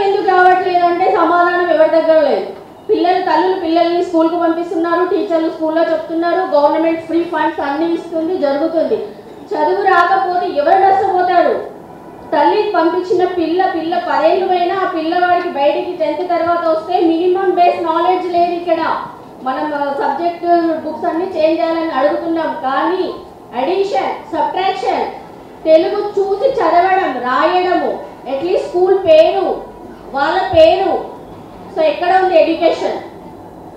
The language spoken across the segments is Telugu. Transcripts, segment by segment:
ఎందుకు రావట్లేదు అంటే సమాధానం ఎవరి దగ్గర లేదు. తల్లులు పిల్లల్ని స్కూల్కి పంపిస్తున్నారు, టీచర్లు స్కూల్లో చెప్తున్నారు, గవర్నమెంట్ ఫ్రీ ఫండ్స్ అన్ని ఇస్తుంది, జరుగుతుంది. చదువు రాకపోతే ఎవరు నష్టపోతారు? తల్లికి పంపించిన పిల్ల 10 ఏళ్ళు అయినా ఆ పిల్లవాడికి బయటికి 10th తర్వాత వస్తే మినిమం బేస్ నాలెడ్జ్ లేదు. ఇక్కడ మనం సబ్జెక్ట్ బుక్స్ అన్ని చేంజ్ చేయాలని అడుగుతున్నాం, కానీ అడిషన్, సబ్ట్రాక్షన్, తెలుగు చూసి చదవడం, రాయడము, అట్లీస్ట్ స్కూల్ పేరు, వాళ్ళ పేరు. సో ఎక్కడ ఉంది ఎడ్యుకేషన్?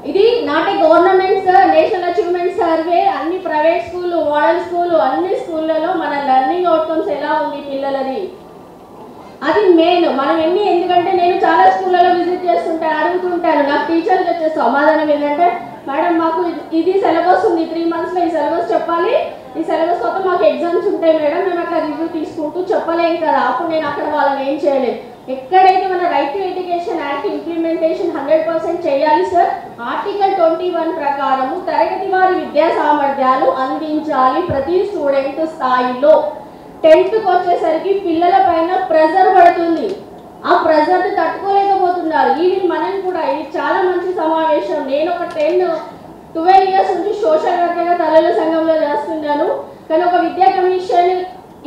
ఇది not a government national achievement survey. అన్ని ప్రైవేట్ స్కూలు, మోడల్ స్కూలు, అన్ని స్కూళ్ళలో మన లెర్నింగ్ అవుట్కమ్స్ ఎలా ఉంది పిల్లలది, అది మెయిన్. మనం ఎందుకంటే నేను చాలా స్కూళ్ళలో విజిట్ చేస్తుంటాను, అడుగుతుంటాను. నాకు టీచర్లు వచ్చే సమాధానం ఏంటంటే, మేడం మాకు ఇది సిలబస్ ఉంది, 3 monthsలో ఈ సిలబస్ చెప్పాలి, ఈ సిలబస్ తర్వాత మాకు ఎగ్జామ్స్ ఉంటాయి మేడం, మేము అట్లా రివ్యూ తీసుకుంటూ చెప్పలేం కదా. అప్పుడు నేను అక్కడ వాళ్ళని ఏం చేయలేదు. ఎక్కడైతే మన right to education act implementation 100% చేయాలి సార్. ఆర్టికల్ 21 ప్రకారము తరగతి వారి విద్యా సామర్థ్యాలు అందించాలి ప్రతి స్టూడెంట్ స్థాయిలో. 10th వచ్చేసరికి పిల్లల పైన ప్రెజర్ పడుతుంది, ఆ ప్రెజర్ని తట్టుకోలేకపోతున్నారు. ఈవెన్ మనం కూడా, ఇది చాలా మంచి సమావేశం. నేను ఒక 10-12 years నుంచి సోషల్ వర్కర్గా తల్లుల సంఘంలో చేస్తున్నాను. కానీ ఒక విద్యా కమిషన్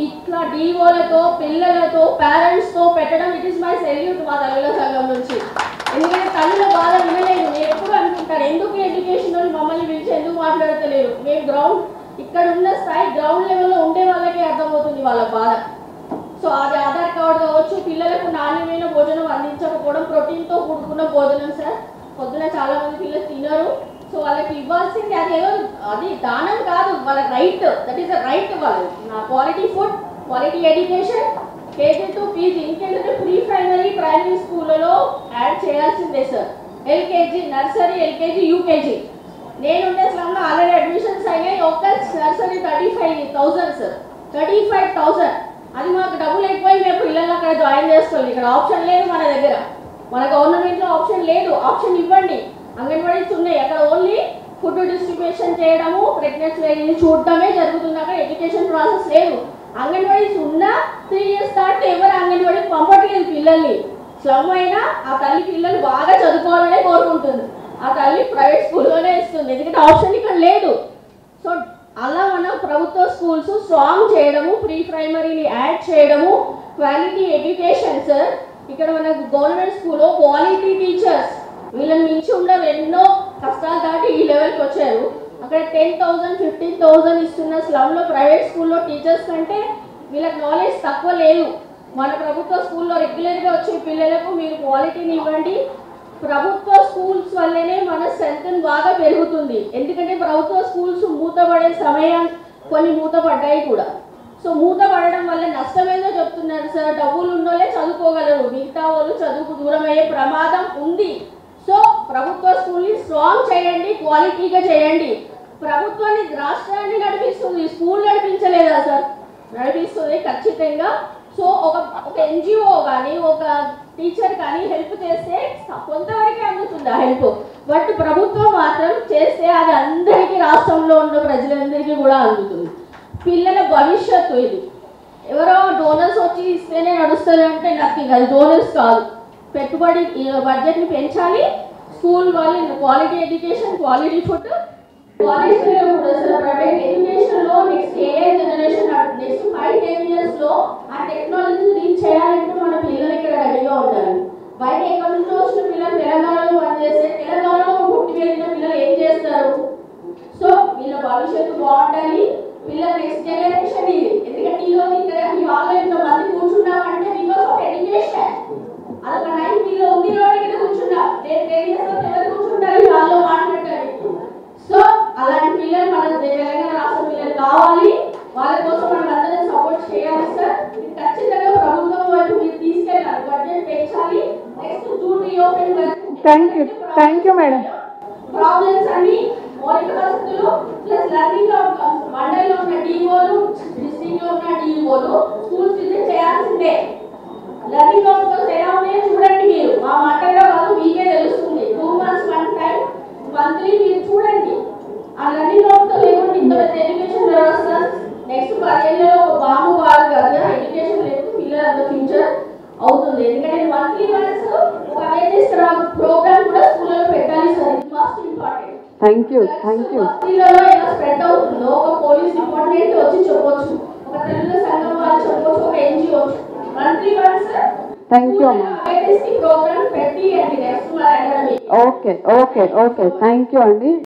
ఇట్లా డిఓలతో, పిల్లలతో, పేరెంట్స్తో పెట్టడం, ఇట్ ఈస్ మై సెల్యూట్ మా తల్లుల సంఘం నుంచి. ఎందుకంటే తల్లుల బాధ వినలేదు. నేను ఎప్పుడు అనుకుంటాను, ఎందుకు ఎడ్యుకేషన్ వాళ్ళు మమ్మల్ని పిలిచి ఎందుకు మాట్లాడతలేరు? మేము గ్రౌండ్, ఇక్కడ ఉన్న స్థాయి గ్రౌండ్ లెవెల్లో ఉండే వాళ్ళకే అర్థమవుతుంది వాళ్ళ బాధ. సో అది ఆధార్ కార్డు కావచ్చు, పిల్లలకు నాణ్యమైన భోజనం అందించకపోవడం, ప్రోటీన్తో కూడుకున్న భోజనం సార్. పొద్దున చాలా మంది పిల్లలు తినరు. సో వాళ్ళకి ఇవ్వాల్సింది అది దానం కాదు, వాళ్ళ right. That is a right. వాళ్ళు నా quality food, quality education, KG to PG. ఇంకేంటంటే ప్రైమరీ స్కూళ్ళలో యాడ్ చేయాల్సిందే sir. LKG, nursery, LKG, UKG. నేనుండే స్లమ్లో ఆల్రెడీ అడ్మిషన్స్ అయినాయి. ఒక నర్సరీ 35,000 సార్, 35,000. అది మాకు డబ్బులు ఎక్కువై మేము పిల్లల్ని అక్కడ జాయిన్ చేసుకోవాలి. ఇక్కడ ఆప్షన్ లేదు మన దగ్గర, మన గవర్నమెంట్లో ఆప్షన్ లేదు. ఆప్షన్ ఇవ్వండి. అంగన్వాడీస్ ఉన్నాయి, అక్కడ ఓన్లీ ఫుడ్ డిస్ట్రిబ్యూషన్ చేయడము, ప్రెగ్నెన్సీ చూడటమే జరుగుతుంది. అక్కడ ఎడ్యుకేషన్ ప్రాసెస్ లేదు. అంగన్వాడీస్ ఉన్నా 3 years దాటి ఎవరు అంగన్వాడీకి పంపట్లేదు పిల్లల్ని. స్లమ్ అయినా ఆ తల్లి పిల్లలు బాగా చదువుకోవాలనే కోరుకుంటుంది, ఆ తల్లి ప్రైవేట్ స్కూల్లోనే ఇస్తుంది, ఎందుకంటే ఆప్షన్ ఇక్కడ లేదు. సో అలా మన ప్రభుత్వ స్కూల్స్ స్ట్రాంగ్ చేయడము, ప్రైమరీని యాడ్ చేయడము, క్వాలిటీ ఎడ్యుకేషన్ సార్. ఇక్కడ మన గవర్నమెంట్ స్కూల్లో క్వాలిటీ టీచర్స్ వీళ్ళని మించి ఉండరు. ఎన్నో కష్టాలు దాటి ఈ లెవెల్కి వచ్చారు. అక్కడ 10,000, 15,000 ఇస్తున్న స్లమ్లో ప్రైవేట్ స్కూల్లో టీచర్స్ కంటే వీళ్ళకి నాలెడ్జ్ తక్కువ లేదు. మన ప్రభుత్వ స్కూల్లో రెగ్యులర్గా వచ్చే పిల్లలకు మీరు క్వాలిటీని ఇవ్వండి. ప్రభుత్వ స్కూల్స్ వల్లనే మన స్ట్రెంత్ బాగా పెరుగుతుంది. ఎందుకంటే ప్రభుత్వ స్కూల్స్ మూతపడే సమయం కొన్ని మూతపడ్డాయి కూడా. సో మూతపడడం వల్ల నష్టమేదో చెప్తున్నారు సార్. డబ్బులు ఉన్నోళ్ళే చదువుకోగలరు, మిగతా వాళ్ళు చదువుకు దూరం అయ్యే ప్రమాదం ఉంది. సో ప్రభుత్వ స్కూల్ని స్ట్రాంగ్ చేయండి, క్వాలిటీగా చేయండి. ప్రభుత్వాన్ని రాష్ట్రాన్ని నడిపిస్తుంది, స్కూల్ నడిపించలేదా సార్? నడిపిస్తుంది ఖచ్చితంగా. సో ఒక NGO కానీ ఒక టీచర్ కానీ హెల్ప్ చేస్తే కొంతవరకే అందుతుంది ఆ హెల్ప్. బట్ ప్రభుత్వం మాత్రం చేస్తే అది అందరికీ, రాష్ట్రంలో ఉన్న ప్రజలందరికీ కూడా అందుతుంది. పిల్లల భవిష్యత్తు ఇది. ఎవరో డోనర్స్ వచ్చి ఇస్తేనే నడుస్తుంది అంటే నథింగ్. అది డోనర్స్ కాదు, పెట్టుబడి బడ్జెట్ని పెంచాలి. స్కూల్ వాళ్ళు quality education, quality food, quality private ఎడ్యుకేషన్లో నెక్స్ట్ AI జనరేషన్, నెక్స్ట్ 5-10 yearsలో ఆ టెక్నాలజీ రీచ్ చేయాలంటే మన పిల్లలు ఇక్కడ రెడీగా ఉండాలి. బయట ఎక్కడి నుంచో వచ్చిన పిల్లలు తెలంగాణలో పనిచేస్తే తెలంగాణలో పుట్టి పెరిగిన పిల్లలు ఏం చేస్తారు? సో వీళ్ళ భవిష్యత్తు బాగుండాలి. పిల్లల నెక్స్ట్ జనరేషన్ ఇది. ఎందుకంటే ఈరోజు ఇక్కడ ఈ హాల్లో ఇంతమంది కూర్చున్నామంటే బికాస్ ఆఫ్ ఎడ్యుకేషన్. అదొక 9 మీలో ఉంది కాబట్టి ఇక్కడ కూర్చున్నాం. రేపు 10 years ఎవరు కూర్చుంటారు ఈ హాల్లో మాట్లాడటానికి? సో అలాంటి పిల్లలు మన తెలంగాణ రాష్ట్ర పిల్లలు కావాలి. వాళ్ళ కోసం మనం అందరం సపోర్ట్ చేయాలి సార్. ఇది ఖచ్చితంగా ప్రభుత్వం వైపు మీరు తీసుకెళ్ళాలి, బడ్జెట్ పెంచాలి. నెక్స్ట్ జూన్ రీఓపెన్ వరకు. Thank you madam. ప్రాబ్లమ్స్ అన్ని మౌలిక వసతులు ప్లస్ లెర్నింగ్ అవుట్కమ్స్. మండలంలో ఉన్న DOలు, డిస్ట్రిక్ట్లో ఉన్న DOలు స్కూల్స్ విజిట్ చేయాల్సిందే. లెర్నింగ్ అవుట్కమ్స్ ఎలా ఉన్నాయో చూడండి మీరు. మా మాటల్లో కాదు, మీకే తెలుస్తుంది. 2 months 1 time మంత్లీ మీరు చూడండి. ఆ లెర్నింగ్ అవుట్కమ్ లేకుండా ఇంత పెద్ద ఎడ్యుకేషన్ వ్యవస్థ నెక్స్ట్ 10 ఏళ్ళలో బాబు కాదు కదా. ఎడ్యుకేషన్ లేకపోతే పిల్లలు అంత ఫ్యూచర్ అవుతుంది. ఎందుకంటే మంత్లీ వన్స్ మాకు ప్రోగ్రామ్ కూడా స్కూల్లో పెట్టాలి సార్, ఇది must important. Thank you thank you. బస్తీలలో ఎలా స్ప్రెడ్ అవుతుందో ఒక పోలీస్ డిపార్ట్మెంట్ వచ్చి చెప్పొచ్చు, ఒక తెలుగు సంఘం వాళ్ళు చెప్పొచ్చు, ఒక NGO monthly once thank you అమ్మా. ప్రోగ్రామ్ పెట్టి అండి నెక్స్ట్ మన academy. Okay okay okay thank you అండి.